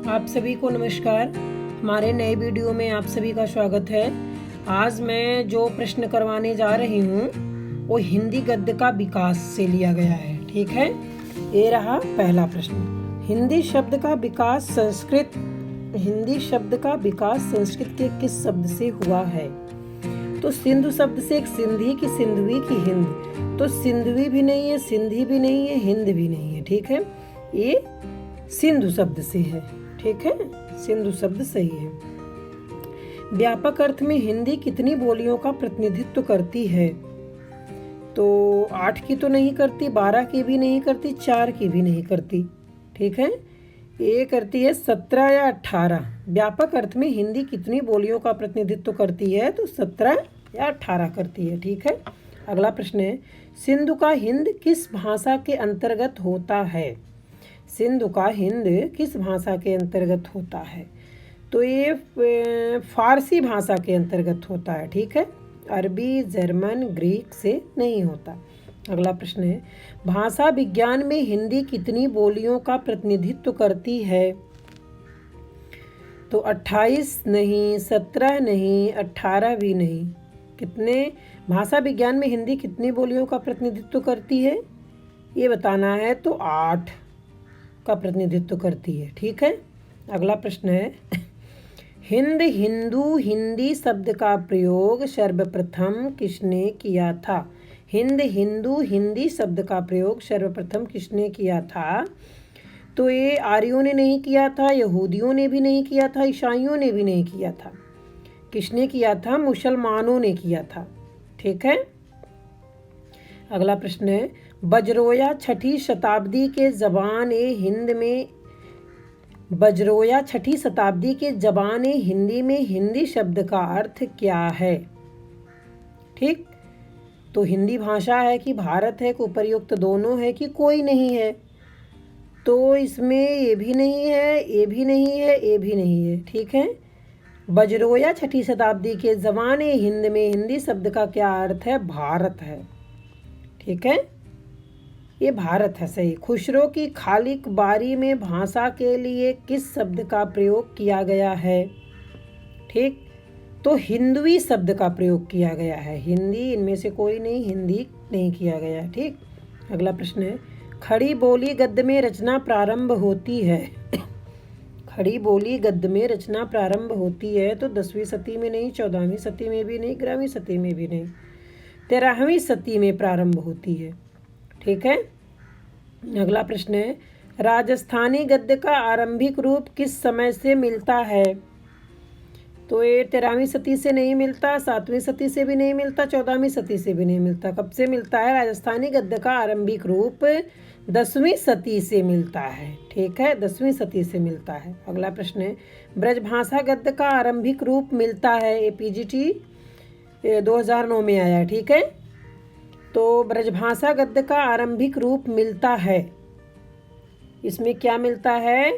आप सभी को नमस्कार। हमारे नए वीडियो में आप सभी का स्वागत है। आज मैं जो प्रश्न करवाने जा रही हूँ वो हिंदी गद्य का विकास से लिया गया है। ठीक है, ये रहा पहला प्रश्न। हिंदी शब्द का विकास संस्कृत के किस शब्द से हुआ है? तो सिंधु शब्द से, एक सिंधी की सिंधवी की हिंद, तो सिंधवी भी नहीं है, सिंधी भी नहीं है, हिंद भी नहीं है। ठीक है, ये सिंधु शब्द से है। ठीक है, सिंधु शब्द सही है। व्यापक अर्थ में हिंदी कितनी बोलियों का प्रतिनिधित्व करती है? तो 8 की तो नहीं करती, 12 की भी नहीं करती, 4 की भी नहीं करती। ठीक है, ये करती है 17 या 18। व्यापक अर्थ में हिंदी कितनी बोलियों का प्रतिनिधित्व करती है? तो 17 या 18 करती है। ठीक है, अगला प्रश्न है, सिंधु का हिंद किस भाषा के अंतर्गत होता है? सिंधु का हिंद किस भाषा के अंतर्गत होता है? तो ये फारसी भाषा के अंतर्गत होता है। ठीक है, अरबी, जर्मन, ग्रीक से नहीं होता। अगला प्रश्न है, भाषा विज्ञान में हिंदी कितनी बोलियों का प्रतिनिधित्व करती है? तो 28 नहीं, 17 नहीं, 18 भी नहीं। कितने भाषा विज्ञान में हिंदी कितनी बोलियों का प्रतिनिधित्व करती है ये बताना है। तो 8 का प्रतिनिधित्व करती है। ठीक है, अगला प्रश्न है, हिंद, हिंदू, हिंदी शब्द का प्रयोग सर्वप्रथम किसने किया था? हिंद, हिंदू, हिंदी शब्द का प्रयोग सर्वप्रथम किसने किया था? तो ये आर्यों ने नहीं किया था, यहूदियों ने भी नहीं किया था, ईसाइयों ने भी नहीं किया था। किसने किया था? मुसलमानों ने किया था। ठीक है, अगला प्रश्न है, बजरोया छठी शताब्दी के जबान हिंदी में हिंदी शब्द का अर्थ क्या है? ठीक, तो हिंदी भाषा है कि भारत है कि उपर्युक्त दोनों है कि कोई नहीं है? तो इसमें ये भी नहीं है, ये भी नहीं है, ये भी नहीं है। ठीक है, बजरोया छठी शताब्दी के जबान हिंद में हिंदी शब्द का क्या अर्थ है? भारत है। ठीक है, ये भारत है सही। खुसरो की खालिक बारी में भाषा के लिए किस शब्द का प्रयोग किया गया है? ठीक, तो हिंदवी शब्द का प्रयोग किया गया है। हिंदी इनमें से कोई नहीं, हिंदी नहीं किया गया है। ठीक, अगला प्रश्न है, खड़ी बोली गद्य में रचना प्रारंभ होती है। खड़ी बोली गद्य में रचना प्रारंभ होती है तो 10वीं सदी में नहीं, 14वीं सदी में भी नहीं, 11वीं सदी में भी नहीं, 13वीं सदी में प्रारंभ होती है। ठीक है, अगला प्रश्न है, राजस्थानी गद्य का आरंभिक रूप किस समय से मिलता है? तो ये 13वीं सदी से नहीं मिलता, 7वीं सदी से भी नहीं मिलता, 14वीं सदी से भी नहीं मिलता। कब से मिलता है? राजस्थानी गद्य का आरंभिक रूप 10वीं सदी से मिलता है। ठीक है, 10वीं सदी से मिलता है। अगला प्रश्न है, ब्रजभाषा गद्य का आरंभिक रूप मिलता है, APGT 2009 में आया है। ठीक है, तो ब्रजभाषा गद्य का आरंभिक रूप मिलता है, इसमें क्या मिलता है?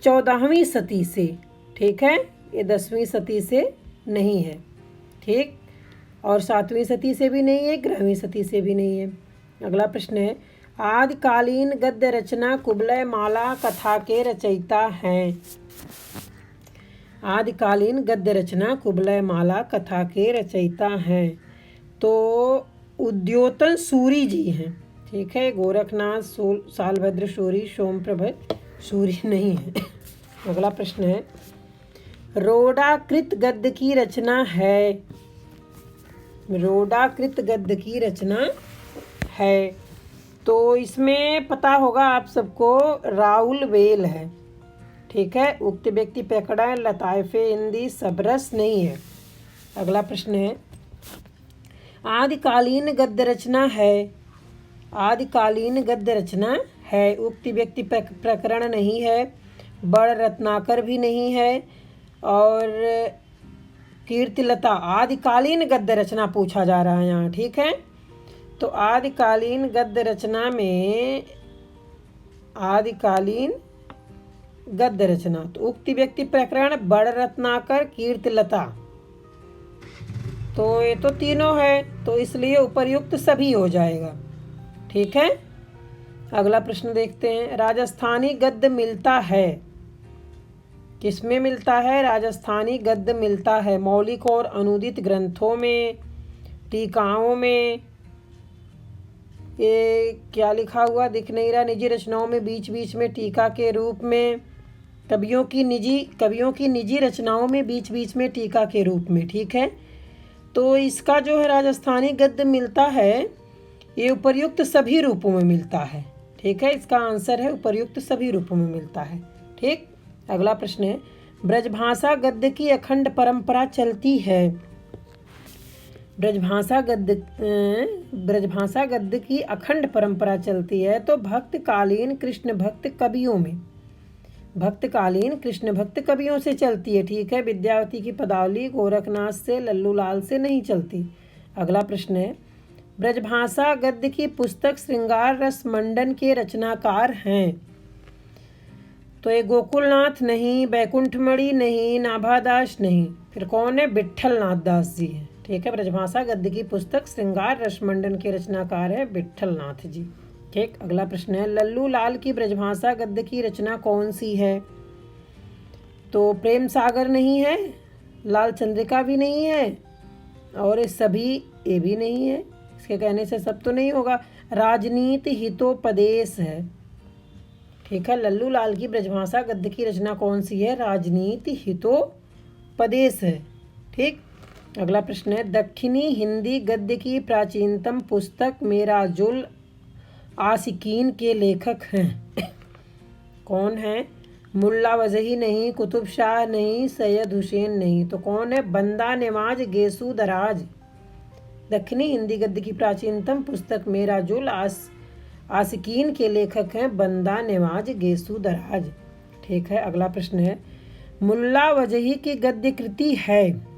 14वीं सदी से। ठीक है, ये 10वीं सदी से नहीं है। ठीक, और 7वीं सदी से भी नहीं है, 11वीं सदी से भी नहीं है। अगला प्रश्न है, आदिकालीन गद्य रचना कुबलय माला कथा के रचयिता हैं। आदिकालीन गद्य रचना कुबलय माला कथा के रचयिता हैं तो उद्योतन सूरी जी हैं। ठीक है, गोरखनाथ सालभद्र सूरी, सोमप्रभ सूरी नहीं है। अगला प्रश्न है, रोडाकृत गद्य की रचना है। रोडाकृत गद्य की रचना है तो इसमें पता होगा आप सबको, राउल वेल है। ठीक है, उक्त व्यक्ति प्रकरण, लताइफे हिंदी, सबरस नहीं है। अगला प्रश्न है, आदिकालीन गद्य रचना है। आदिकालीन गद्य रचना है, उक्त व्यक्ति प्रकरण नहीं है, बड़ रत्नाकर भी नहीं है, और कीर्तिलता। आदिकालीन गद्य रचना पूछा जा रहा है यहाँ। ठीक है, तो आदिकालीन गद्य रचना में, आदिकालीन गद्य रचना तो उक्त व्यक्ति प्रकरण, बड़ रत्नाकर, कीर्तिलता, तो ये तो तीनों है, तो इसलिए उपर्युक्त सभी हो जाएगा। ठीक है, अगला प्रश्न देखते हैं, राजस्थानी गद्य मिलता है। किसमें मिलता है? राजस्थानी गद्य मिलता है मौलिक और अनुदित ग्रंथों में, टीकाओं में। ये क्या लिखा हुआ दिख नहीं रहा? निजी रचनाओं में बीच बीच में टीका के रूप में, कवियों की निजी रचनाओं में बीच बीच में टीका के रूप में। ठीक है, तो इसका जो है राजस्थानी गद्य मिलता है, ये उपर्युक्त सभी रूपों में मिलता है। ठीक है, इसका आंसर है उपर्युक्त सभी रूपों में मिलता है। ठीक, अगला प्रश्न है, ब्रजभाषा गद्य की अखंड परंपरा चलती है। ब्रजभाषा गद्य की अखंड परंपरा चलती है तो भक्तकालीन कृष्ण भक्त कवियों से चलती है। ठीक है, विद्यावती की पदावली, गोरखनाथ से, लल्लू लाल से नहीं चलती। अगला प्रश्न है, ब्रजभाषा गद्य की पुस्तक श्रृंगार रस मंडन के रचनाकार हैं। तो ये गोकुलनाथ नहीं, बैकुंठमणि नहीं, नाभादास नहीं, फिर कौन है? विट्ठल नाथ दास जी हैं। ठीक है, ब्रजभाषा गद्य की पुस्तक श्रृंगार रसमंडन के रचनाकार है विट्ठल नाथ जी। ठीक, अगला प्रश्न है, लल्लू लाल की ब्रजभाषा गद्य की रचना कौन सी है? तो प्रेम सागर नहीं है, लाल चंद्रिका भी नहीं है, और ये भी नहीं है। इसके कहने से सब तो नहीं होगा। राजनीति हितोपदेश है। ठीक है, लल्लू लाल की ब्रजभाषा गद्य की रचना कौन सी है? राजनीति हितोपदेश है। ठीक, अगला प्रश्न है, दक्षिणी हिंदी गद्य की प्राचीनतम पुस्तक मेरा जुल आशिकीन के लेखक हैं। कौन है? मुल्ला वजही नहीं, कुतुब शाह नहीं, सैयद हुसैन नहीं, तो कौन है? बंदा नवाज गेसू दराज। दक्षिणी हिंदी गद्य की प्राचीनतम पुस्तक मेरा जुल आशिकीन के लेखक हैं बंदा नवाज गेसू दराज। ठीक है, अगला प्रश्न है, मुल्ला वजही की गद्य कृति है।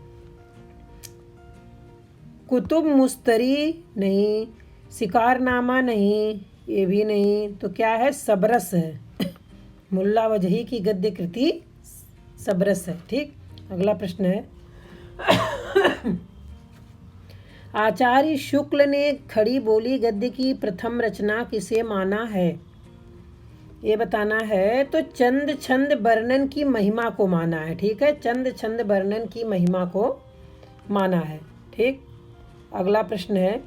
कुतुब मुस्तरी नहीं, शिकारनामा नहीं, ये भी नहीं, तो क्या है? सबरस है। मुल्ला वजही की गद्य कृति सबरस है। ठीक, अगला प्रश्न है, आचार्य शुक्ल ने खड़ी बोली गद्य की प्रथम रचना किसे माना है? ये बताना है। तो चंद छंद वर्णन की महिमा को माना है। ठीक है, चंद छंद वर्णन की महिमा को माना है। ठीक, अगला प्रश्न है,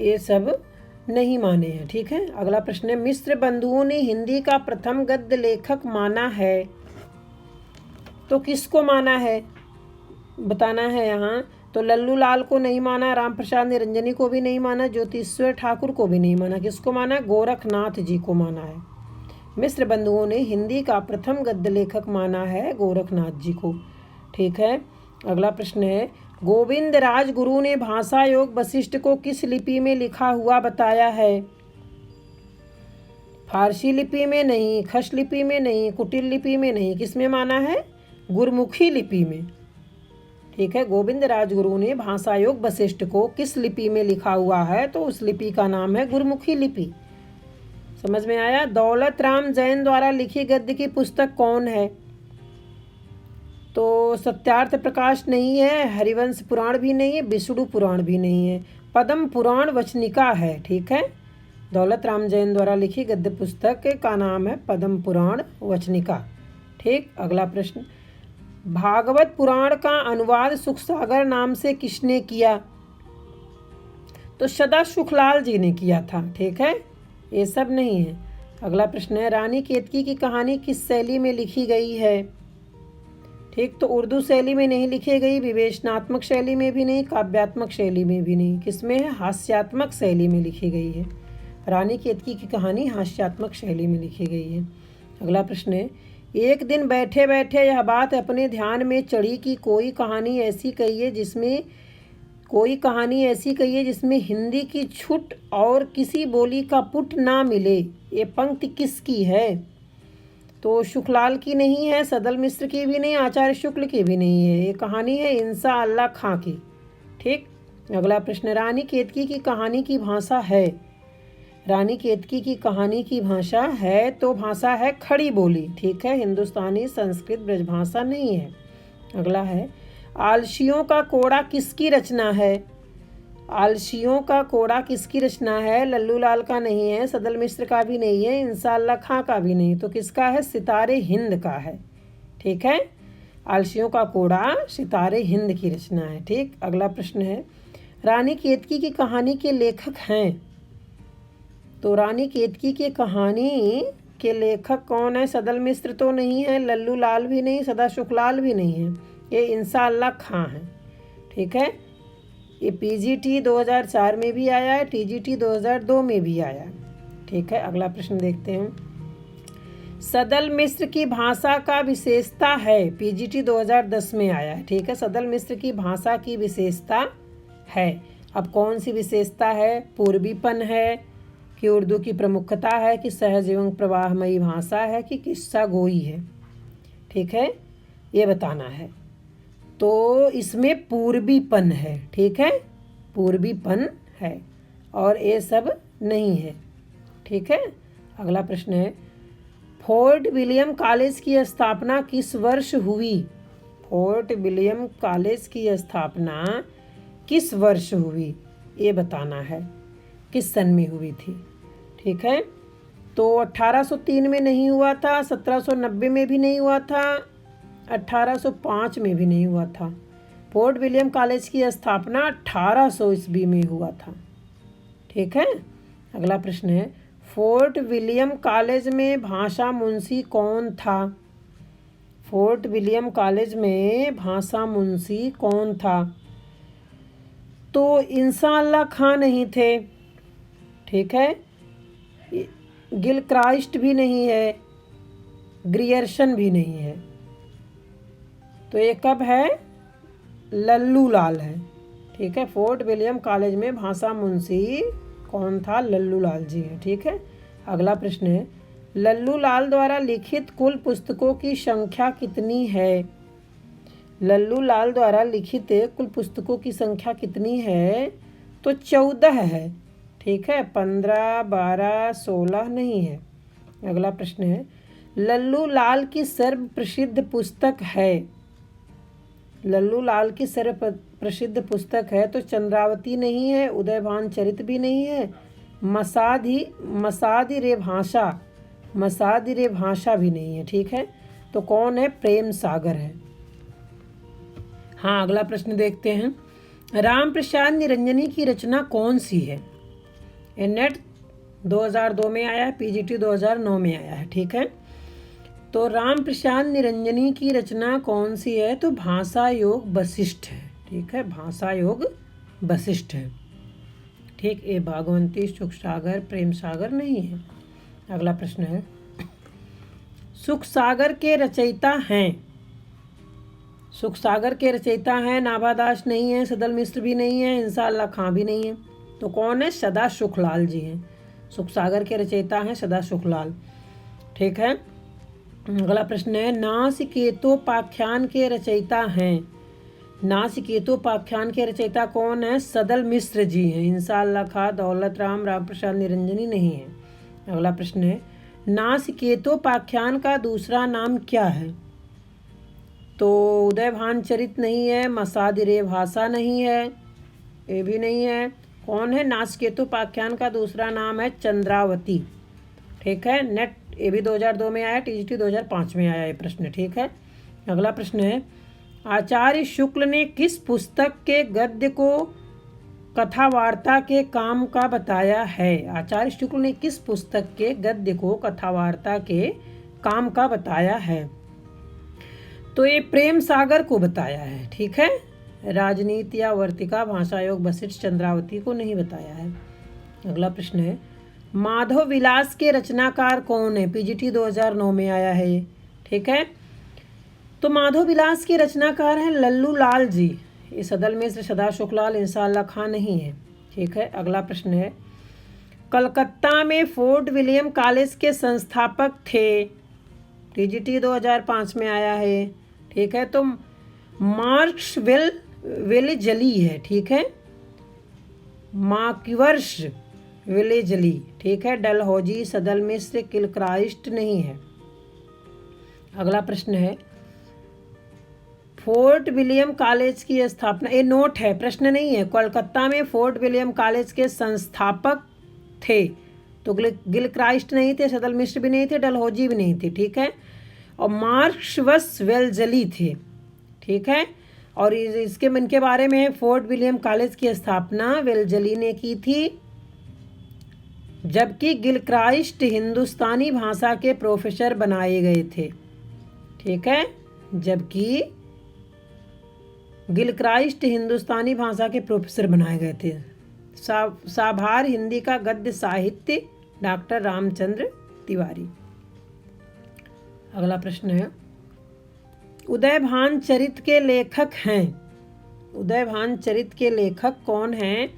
ये सब नहीं माने हैं। ठीक है, अगला प्रश्न है, मिश्र बंधुओं ने हिंदी का प्रथम गद्य लेखक माना है। तो किसको माना है बताना है यहाँ। तो लल्लू लाल को नहीं माना, राम प्रसाद निरंजनी को भी नहीं माना, ज्योतिश्वर ठाकुर को भी नहीं माना। किसको माना? गोरखनाथ जी को माना है। मिश्र बंधुओं ने हिंदी का प्रथम गद्य लेखक माना है गोरखनाथ जी को। ठीक है, अगला प्रश्न है, गोविंद राजगुरु ने भाषा योग वशिष्ठ को किस लिपि में लिखा हुआ बताया है? फारसी लिपि में नहीं, खश लिपि में नहीं, कुटिल लिपि में नहीं, किस में माना है? गुरमुखी लिपि में। ठीक है, गोविंद राजगुरु ने भाषा योग वशिष्ठ को किस लिपि में लिखा हुआ है? तो उस लिपि का नाम है गुरमुखी लिपि। समझ में आया? दौलत राम जैन द्वारा लिखी गद्य की पुस्तक कौन है? तो सत्यार्थ प्रकाश नहीं है, हरिवंश पुराण भी नहीं है, विष्णु पुराण भी नहीं है, पद्म पुराण वचनिका है। ठीक है, दौलत राम जैन द्वारा लिखी गद्य पुस्तक का नाम है पद्म पुराण वचनिका। ठीक, अगला प्रश्न, भागवत पुराण का अनुवाद सुखसागर नाम से किसने किया? तो सदा सुखलाल जी ने किया था। ठीक है, ये सब नहीं है। अगला प्रश्न है, रानी केतकी की कहानी किस शैली में लिखी गई है? ठीक, तो उर्दू शैली में नहीं लिखी गई, विवेचनात्मक शैली में भी नहीं, काव्यात्मक शैली में भी नहीं, किसमें है? हास्यात्मक शैली में लिखी गई है। रानी केतकी की कहानी हास्यात्मक शैली में लिखी गई है। अगला प्रश्न है, एक दिन बैठे बैठे यह बात अपने ध्यान में चढ़ी कि कोई कहानी ऐसी कहिए जिसमें हिंदी की छुट और किसी बोली का पुट ना मिले। ये पंक्ति किसकी है? तो शुक्लाल की नहीं है, सदल मिश्र की भी नहीं, आचार्य शुक्ल की भी नहीं है। ये कहानी है इंसा अल्लाह खां की। ठीक, अगला प्रश्न, रानी केतकी की कहानी की भाषा है? रानी केतकी की कहानी की भाषा है तो भाषा है खड़ी बोली। ठीक है, हिंदुस्तानी संस्कृत ब्रजभाषा नहीं है। अगला है, आलसियों का कोड़ा किसकी रचना है? आलसियों का कोड़ा किसकी रचना है? लल्लू लाल का नहीं है, सदल मिश्र का भी नहीं है, इंसाअल्लाह खां का भी नहीं, तो किसका है? सितारे हिंद का है। ठीक है, आलसियों का कोड़ा सितारे हिंद की रचना है। ठीक, अगला प्रश्न है, रानी केतकी की कहानी के लेखक हैं? तो रानी केतकी की कहानी के लेखक कौन है? सदल मिश्र तो नहीं है, लल्लू लाल भी नहीं, सदा सुखलाल भी नहीं है, ये इंसाअल्लाह खां है। ठीक है, ये पीजीटी 2004 में भी आया है, टीजीटी 2002 में भी आया है। ठीक है, अगला प्रश्न देखते हैं, सदल मिश्र की भाषा का विशेषता है? पीजीटी 2010 में आया है। ठीक है, सदल मिश्र की भाषा की विशेषता है। अब कौन सी विशेषता है? पूर्वीपन है कि उर्दू की प्रमुखता है कि सहज एवं प्रवाहमयी भाषा है कि किस्सा गोई है? ठीक है, ये बताना है। तो इसमें पूर्वीपन है। ठीक है, पूर्वीपन है और ये सब नहीं है। ठीक है, अगला प्रश्न है, फोर्ट विलियम कॉलेज की स्थापना किस वर्ष हुई? फोर्ट विलियम कॉलेज की स्थापना किस वर्ष हुई, ये बताना है, किस सन में हुई थी? ठीक है, तो 1803 में नहीं हुआ था, 1790 में भी नहीं हुआ था, 1805 में भी नहीं हुआ था। फोर्ट विलियम कॉलेज की स्थापना 1800 ईस्वी में हुआ था। ठीक है, अगला प्रश्न है, फोर्ट विलियम कॉलेज में भाषा मुंशी कौन था? फोर्ट विलियम कॉलेज में भाषा मुंशी कौन था? तो इंसाअल्लाह खां नहीं थे। ठीक है, गिलक्राइस्ट भी नहीं है, ग्रियर्सन भी नहीं है, तो ये कब है? लल्लू लाल है। ठीक है, फोर्ट विलियम कॉलेज में भाषा मुंशी कौन था? लल्लू लाल जी है। ठीक है, अगला प्रश्न है, लल्लू लाल द्वारा लिखित कुल पुस्तकों की संख्या कितनी है? लल्लू लाल द्वारा लिखित कुल पुस्तकों की संख्या कितनी है? तो 14 है। ठीक है, 15, 12, 16 नहीं है। अगला प्रश्न है, लल्लू लाल की सर्व प्रसिद्ध पुस्तक है? लल्लू लाल की सर्व प्रसिद्ध पुस्तक है तो चंद्रावती नहीं है, उदयभान चरित भी नहीं है, मसादी रे भाषा भी नहीं है। ठीक है, तो कौन है? प्रेम सागर है। हाँ, अगला प्रश्न देखते हैं, राम प्रसाद निरंजनी की रचना कौन सी है? ये नेट 2002 में आया है, पीजीटी 2009 में आया है। ठीक है, तो राम प्रसाद निरंजनी की रचना कौन सी है? तो भाषा योग वशिष्ठ है। ठीक है, भाषा योग वशिष्ठ है। ठीक, ये भागवंती, सुख सागर, प्रेम सागर नहीं है। अगला प्रश्न है, सुख सागर के रचयिता हैं? सुख सागर के रचयिता हैं, नाभादास नहीं है, सदल मिश्र भी नहीं है, इंसाअल्लाह खां भी नहीं है, तो कौन है? सदा सुखलाल जी हैं। सुख सागर के रचयिता हैं सदा सुखलाल। ठीक है, अगला प्रश्न है, नासिकेतोपाख्यान के रचयिता हैं? नासिकेतोपाख्यान के रचयिता कौन है? सदल मिश्र जी हैं, इंसाअल्लाह खां, दौलत राम, राम प्रसाद निरंजनी नहीं है। अगला प्रश्न है, नासिकेतोपाख्यान का दूसरा नाम क्या है? तो उदयभान चरित नहीं है, मसादिरे भाषा नहीं है, ये भी नहीं है। कौन है? नासिकेतोपाख्यान का दूसरा नाम है चंद्रावती। ठीक है, नेट ये भी 2002 में आया, टीजीटी 2005 में आया ये प्रश्न। ठीक है, अगला प्रश्न है, आचार्य शुक्ल ने किस पुस्तक के गद्य को कथा वार्ता के काम का बताया है? आचार्य शुक्ल ने किस पुस्तक के गद्य को कथा वार्ता के काम का बताया है? तो ये प्रेम सागर को बताया है। ठीक है, राजनीति या वर्तिका, भाषा योग वशिष्ठ, चंद्रावती को नहीं बताया है। अगला प्रश्न है, माधव विलास के रचनाकार कौन है? पीजीटी 2009 में आया है ये। ठीक है, तो माधव विलास के रचनाकार हैं लल्लू लाल जी। ये सदल मिश्र, सदा सुखलाल, इंसाअल्लाह खां नहीं है। ठीक है, अगला प्रश्न है, कलकत्ता में फोर्ट विलियम कॉलेज के संस्थापक थे? टीजीटी 2005 में आया है। ठीक है, तो मार्क्स वेलेजली है। ठीक है, मार्क्वर्स वेलेजली। ठीक है, डलहौजी, सदल मिश्र, किलक्राइस्ट नहीं है। अगला प्रश्न है, फोर्ट विलियम कॉलेज की स्थापना, ये नोट है, प्रश्न नहीं है। कोलकाता में फोर्ट विलियम कॉलेज के संस्थापक थे, तो गिलक्राइस्ट नहीं थे, सदल मिश्र भी नहीं थे, डलहौजी भी नहीं थे, ठीक है। और मार्क्सवस वेल्जली थे, ठीक है। और इसके इनके बारे में, फोर्ट विलियम कॉलेज की स्थापना वेल्जली ने की थी, जबकि गिलक्राइस्ट हिंदुस्तानी भाषा के प्रोफेसर बनाए गए थे, ठीक है। जबकि गिलक्राइस्ट हिंदुस्तानी भाषा के प्रोफेसर बनाए गए थे। साभार हिंदी का गद्य साहित्य, डॉक्टर रामचंद्र तिवारी। अगला प्रश्न है, उदयभान चरित के लेखक हैं। उदयभान चरित के लेखक कौन हैं?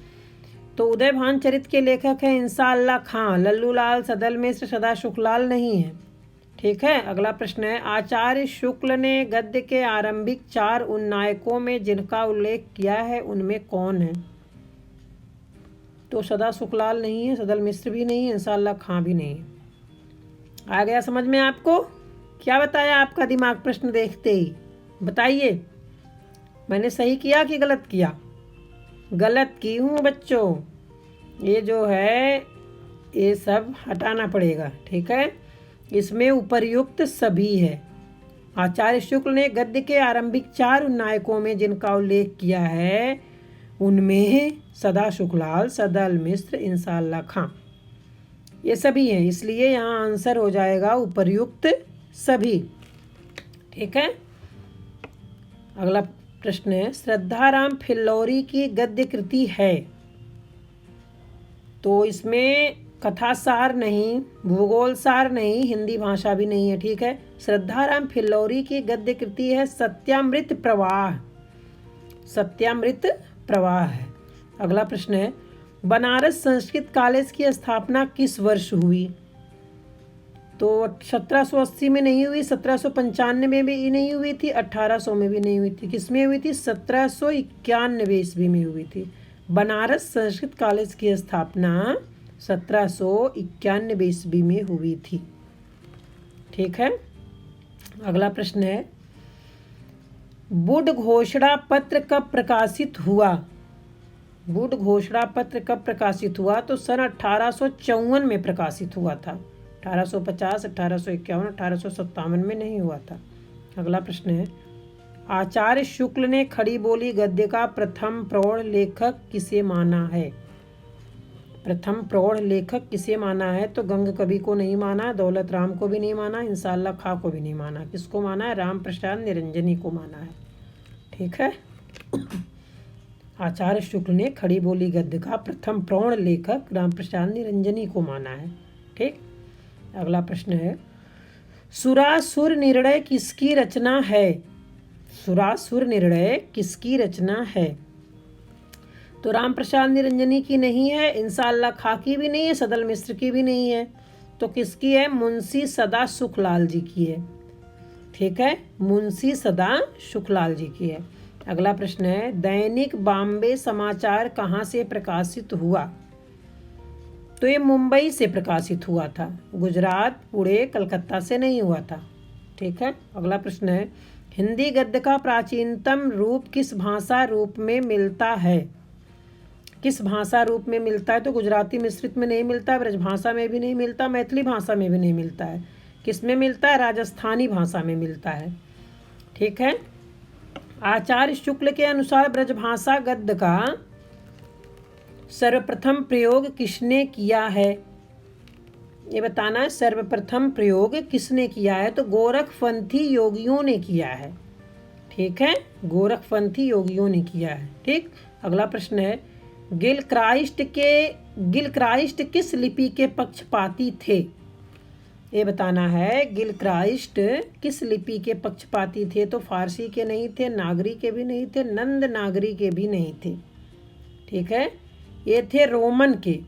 तो उदयभान चरित के लेखक हैं इंसाअल्लाह खां, लल्लूलाल, सदल मिश्र, सदा शुक्लाल नहीं है, ठीक है। अगला प्रश्न है, आचार्य शुक्ल ने गद्य के आरंभिक 4 उन्नायकों में जिनका उल्लेख किया है उनमें कौन है? तो सदा शुक्लाल नहीं है, सदल मिश्र भी नहीं है, इंसाअल्लाह खां भी नहीं है। आ गया समझ में आपको? क्या बताया आपका दिमाग प्रश्न देखते ही? बताइए, मैंने सही किया कि गलत किया? गलत की हूँ बच्चों। ये जो है ये सब हटाना पड़ेगा, ठीक है। इसमें उपर्युक्त सभी है। आचार्य शुक्ल ने गद्य के आरंभिक 4 उन्नायकों में जिनका उल्लेख किया है उनमें सदा शुक्लाल, सदल मिश्र, इंसाअल्लाह खां, ये सभी हैं। इसलिए यहाँ आंसर हो जाएगा उपर्युक्त सभी, ठीक है। अगला प्रश्न है, श्रद्धाराम फिल्लौरी की गद्य कृति है। तो इसमें कथासार नहीं, भूगोल सार नहीं, हिंदी भाषा भी नहीं है, ठीक है। श्रद्धाराम फिल्लौरी की गद्य कृति है सत्यामृत प्रवाह। सत्यामृत प्रवाह है। अगला प्रश्न है, बनारस संस्कृत कॉलेज की स्थापना किस वर्ष हुई? तो 1780 में नहीं हुई, 1795 में भी नहीं हुई थी, 1800 में भी नहीं हुई थी। किस में हुई थी? 1791 ईस्वी में हुई थी। बनारस संस्कृत कॉलेज की स्थापना 1791 ईस्वी में हुई थी, ठीक है। अगला प्रश्न है, बुड घोषणा पत्र कब प्रकाशित हुआ? बुड घोषणा पत्र कब प्रकाशित हुआ? तो सन 1854 में प्रकाशित हुआ था। 1850, 1851, 1857 में नहीं हुआ था। अगला प्रश्न है, आचार्य शुक्ल ने खड़ी बोली गद्य का प्रथम प्रौढ़ लेखक किसे माना है? प्रथम प्रौढ़ लेखक किसे माना है? तो गंग कवि को नहीं माना, दौलत राम को भी नहीं माना, इंसाअल्लाह खां को भी नहीं माना। किसको माना है? राम प्रसाद निरंजनी को माना है, ठीक है। आचार्य शुक्ल ने खड़ी बोली गद्य का प्रथम प्रौढ़ लेखक राम प्रसाद निरंजनी को माना है, ठीक। अगला प्रश्न है, सुरासुर निर्णय किसकी रचना है? सुरासुर निर्णय किसकी रचना है? तो राम प्रसाद निरंजनी की नहीं है, इंसाअल्लाह खां की भी नहीं है, सदल मिश्र की भी नहीं है। तो किसकी है? मुंशी सदा सुखलाल जी की है, ठीक है। मुंशी सदा सुखलाल जी की है। अगला प्रश्न है, दैनिक बॉम्बे समाचार कहाँ से प्रकाशित हुआ? तो ये मुंबई से प्रकाशित हुआ था, गुजरात, पुणे, कलकत्ता से नहीं हुआ था, ठीक है। अगला प्रश्न है, हिंदी गद्य का प्राचीनतम रूप किस भाषा रूप में मिलता है? किस भाषा रूप में मिलता है? तो गुजराती मिश्रित में नहीं मिलता, ब्रजभाषा में भी नहीं मिलता, मैथिली भाषा में भी नहीं मिलता है। किस में मिलता है? राजस्थानी भाषा में मिलता है, ठीक है। आचार्य शुक्ल के अनुसार ब्रजभाषा गद्य का सर्वप्रथम प्रयोग किसने किया है? ये बताना है, सर्वप्रथम प्रयोग किसने किया है? तो गोरखपंथी योगियों ने किया है, ठीक है। गोरखपंथी योगियों ने किया है, ठीक। अगला प्रश्न है, गिलक्राइस्ट किस लिपि के पक्षपाती थे? ये बताना है, गिलक्राइस्ट किस लिपि के पक्षपाती थे? तो फारसी के नहीं थे, नागरी के भी नहीं थे, नंद नागरी के भी नहीं थे, ठीक है। ये थे रोमन के।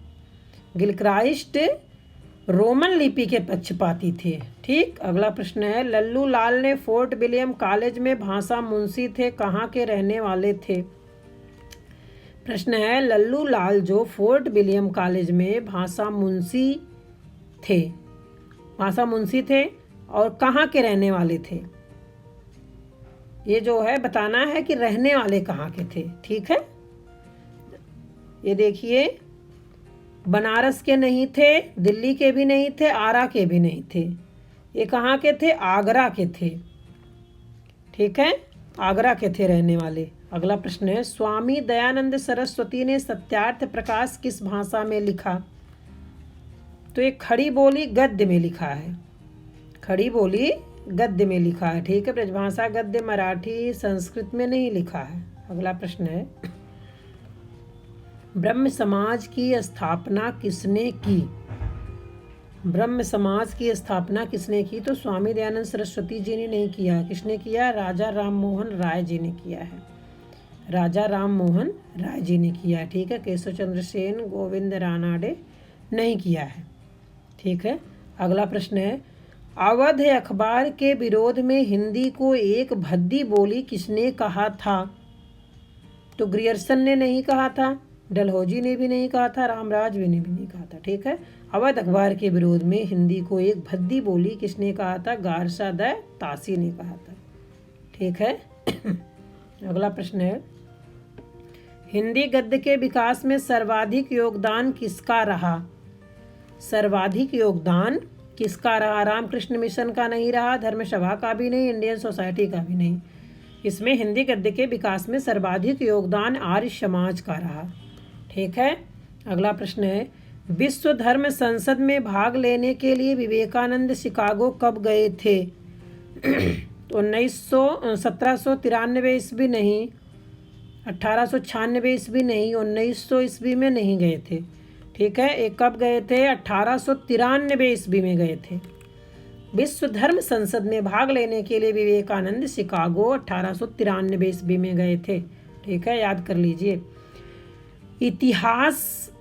गिलक्राइस्ट रोमन लिपि के पक्षपाती थे, ठीक। अगला प्रश्न है, लल्लू लाल ने फोर्ट विलियम कॉलेज में भाषा मुंशी थे, कहाँ के रहने वाले थे? प्रश्न है, लल्लू लाल जो फोर्ट विलियम कॉलेज में भाषा मुंशी थे और कहाँ के रहने वाले थे? ये जो है बताना है कि रहने वाले कहाँ के थे। ठीक है, ये देखिए, बनारस के नहीं थे, दिल्ली के भी नहीं थे, आरा के भी नहीं थे, ये कहाँ के थे? आगरा के थे। ठीक है, आगरा के थे रहने वाले। अगला प्रश्न है, स्वामी दयानंद सरस्वती ने सत्यार्थ प्रकाश किस भाषा में लिखा? तो ये खड़ी बोली गद्य में लिखा है, खड़ी बोली गद्य में लिखा है। ठीक है, ब्रजभाषा गद्य मराठी संस्कृत में नहीं लिखा है। अगला प्रश्न है, ब्रह्म समाज की स्थापना किसने की? ब्रह्म समाज की स्थापना किसने की? तो स्वामी दयानंद सरस्वती जी ने नहीं किया। किसने किया? राजा राम मोहन राय जी ने किया है, राजा राम मोहन राय जी ने किया है। ठीक है, केशव चंद्र सेन, गोविंद रानाडे नहीं किया है। ठीक है, अगला प्रश्न है, अवध अखबार के विरोध में हिंदी को एक भद्दी बोली किसने कहा था? तो ग्रियर्सन ने नहीं कहा था, डलहौजी ने भी नहीं कहा था, रामराज ने भी नहीं कहा था। ठीक है, अवध अखबार के विरोध में हिंदी को एक भद्दी बोली किसने कहा था? गारसा द तासी ने कहा था। ठीक है, अगला प्रश्न है, हिंदी गद्य के विकास में सर्वाधिक योगदान किसका रहा? सर्वाधिक योगदान किसका रहा? रामकृष्ण मिशन का नहीं रहा, धर्मसभा का भी नहीं, इंडियन सोसाइटी का भी नहीं। इसमें हिंदी गद्य के विकास में सर्वाधिक योगदान आर्य समाज का रहा। ठीक है, अगला प्रश्न है, विश्व धर्म संसद में भाग लेने के लिए विवेकानंद शिकागो कब गए थे? तो 1793 ईस्वी नहीं, 1896 ईस्वी नहीं, 1900 ईस्वी में नहीं गए थे। ठीक है, एक कब गए थे? 1893 ईस्वी में गए थे। विश्व धर्म संसद में भाग लेने के लिए विवेकानंद शिकागो 1893 ईस्वी में गए थे। ठीक है, याद कर लीजिए।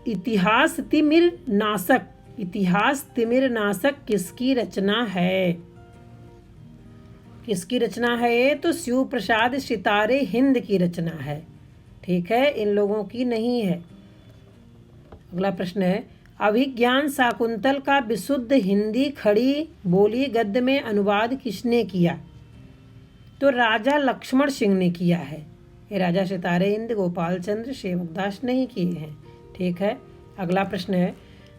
इतिहास तिमिर नाशक किसकी रचना है? किसकी रचना है? तो शिव प्रसाद सितारे हिंद की रचना है। ठीक है, इन लोगों की नहीं है। अगला प्रश्न है, अभिज्ञान शाकुंतल का विशुद्ध हिंदी खड़ी बोली गद्य में अनुवाद किसने किया? तो राजा लक्ष्मण सिंह ने किया है। ये राजा सितारे हिंद गोपाल चंद्र सेवकदास नहीं किए हैं। ठीक है, अगला प्रश्न है,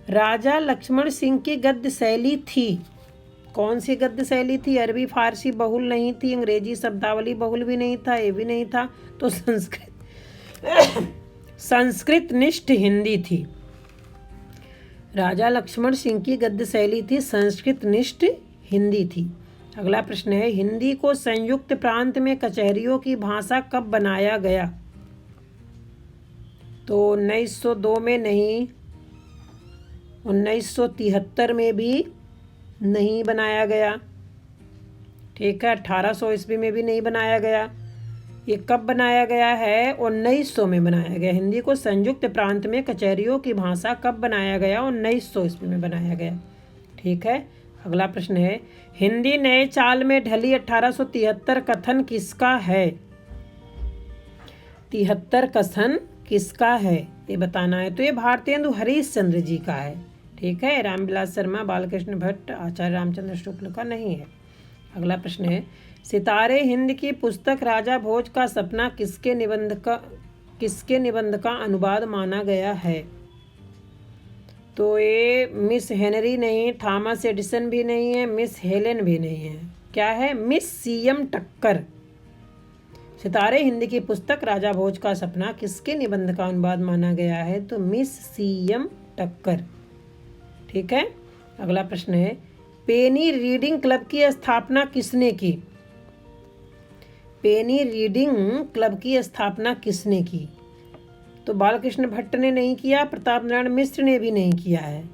राजा लक्ष्मण सिंह की गद्य शैली थी, कौन सी गद्य शैली थी? अरबी फारसी बहुल नहीं थी, अंग्रेजी शब्दावली बहुल भी नहीं था, ये भी नहीं था, तो संस्कृत निष्ठ हिंदी थी। राजा लक्ष्मण सिंह की गद्य शैली थी संस्कृत निष्ठ हिंदी थी। अगला प्रश्न है, हिंदी को संयुक्त प्रांत में कचहरियों की भाषा कब बनाया गया? तो 1902 में नहीं, 1973 में भी नहीं बनाया गया। ठीक है, 1800 ईस्वी में भी नहीं बनाया गया। ये कब बनाया गया है? 1900 में बनाया गया। हिंदी को संयुक्त प्रांत में कचहरियों की भाषा कब बनाया गया? 1900 ईस्वी में बनाया गया। ठीक है, अगला प्रश्न है, हिंदी नए चाल में ढली 1873 कथन किसका है? 73 कथन किसका है ये बताना है। तो ये भारतेंदु हरीशचंद्र जी का है। ठीक है, रामविलास शर्मा, बालकृष्ण भट्ट, आचार्य रामचंद्र शुक्ल का नहीं है। अगला प्रश्न है, सितारे हिंद की पुस्तक राजा भोज का सपना किसके निबंध का अनुवाद माना गया है? तो ये मिस हेनरी नहीं, थॉमस एडिसन भी नहीं है, मिस हेलेन भी नहीं है। क्या है? मिस सीएम टक्कर। सितारे हिंद की पुस्तक राजा भोज का सपना किसके निबंध का अनुवाद माना गया है? तो मिस सीएम टक्कर। ठीक है, अगला प्रश्न है, पेनी रीडिंग क्लब की स्थापना किसने की? पेनी रीडिंग क्लब की स्थापना किसने की? तो बालकृष्ण भट्ट ने नहीं किया, प्रताप नारायण मिश्र ने भी नहीं किया है।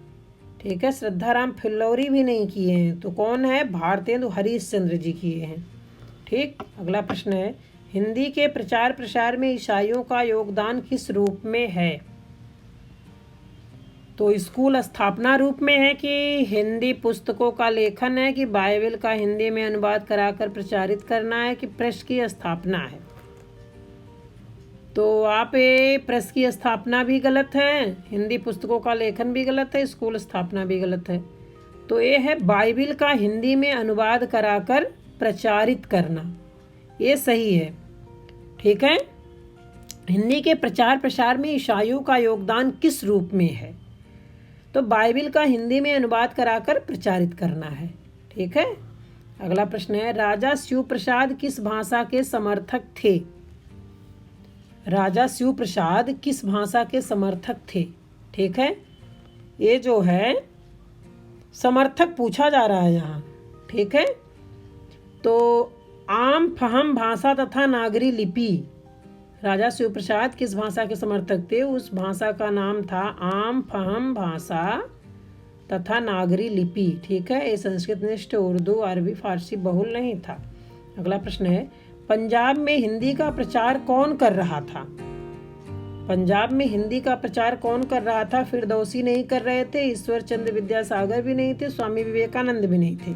ठीक है, श्रद्धाराम फिल्लौरी भी नहीं किए हैं। तो कौन है? भारतेंदु हरीशचंद्र जी किए हैं। ठीक, अगला प्रश्न है, हिंदी के प्रचार प्रसार में ईसाइयों का योगदान किस रूप में है? तो स्कूल स्थापना रूप में है, कि हिंदी पुस्तकों का लेखन है, कि बाइबल का हिंदी में अनुवाद कराकर प्रचारित करना है, कि प्रेस की स्थापना है? तो आप ये प्रेस की स्थापना भी गलत है, हिंदी पुस्तकों का लेखन भी गलत है, स्कूल स्थापना भी गलत है। तो ये है बाइबल का हिंदी में अनुवाद कराकर प्रचारित करना, ये सही है। ठीक है। हिंदी के प्रचार प्रसार में ईसाइयों का योगदान किस रूप में है? तो बाइबिल का हिंदी में अनुवाद कराकर प्रचारित करना है। ठीक है। अगला प्रश्न है, राजा शिव प्रसाद किस भाषा के समर्थक थे? राजा शिव प्रसाद किस भाषा के समर्थक थे? ठीक है। ये जो है समर्थक पूछा जा रहा है यहाँ। ठीक है। तो आम फहम भाषा तथा नागरी लिपि, राजा शिव प्रसाद किस भाषा के समर्थक थे? उस भाषा का नाम था आम फहम भाषा तथा नागरी लिपि। ठीक है। ये संस्कृत निष्ठ, उर्दू, अरबी, फारसी बहुल नहीं था। अगला प्रश्न है, पंजाब में हिंदी का प्रचार कौन कर रहा था? पंजाब में हिंदी का प्रचार कौन कर रहा था? फिरदौसी नहीं कर रहे थे, ईश्वर चंद्र विद्यासागर भी नहीं थे, स्वामी विवेकानंद भी नहीं थे।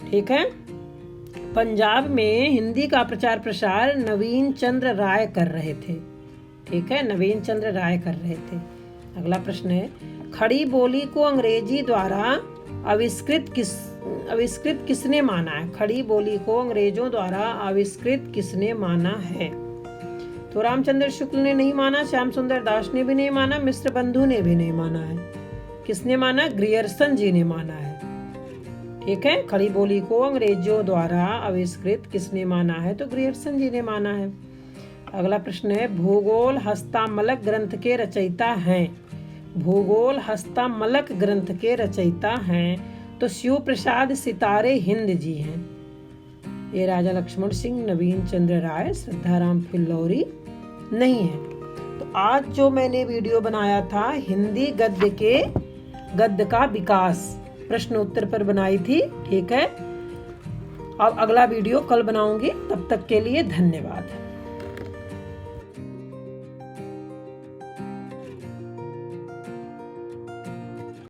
ठीक है। पंजाब में हिंदी का प्रचार प्रसार नवीन चंद्र राय कर रहे थे। ठीक है। नवीन चंद्र राय कर रहे थे। अगला प्रश्न है, खड़ी बोली को अंग्रेजी द्वारा आविष्कृत किसने माना है? खड़ी बोली को अंग्रेजों द्वारा आविष्कृत किसने माना है? तो रामचंद्र शुक्ल ने नहीं माना, श्याम सुंदर दास ने भी नहीं माना, मिश्र बंधु ने भी नहीं माना है। किसने माना? ग्रियर्सन जी ने माना है। ठीक है। खड़ी बोली को अंग्रेजों द्वारा आविष्कृत किसने माना है? तो ग्रियर्सन जी ने माना है। अगला प्रश्न है, भूगोल हस्तामलक ग्रंथ के रचयिता हैं? भूगोल हस्तामलक ग्रंथ के रचयिता हैं तो शिव प्रसाद सितारे हिंद जी हैं। ये राजा लक्ष्मण सिंह, नवीन चंद्र राय, श्रद्धाराम फिल्लौरी नहीं है। तो आज जो मैंने वीडियो बनाया था हिंदी गद्य का विकास प्रश्न उत्तर पर बनाई थी। ठीक है। अब अगला वीडियो कल बनाऊंगी। तब तक के लिए धन्यवाद।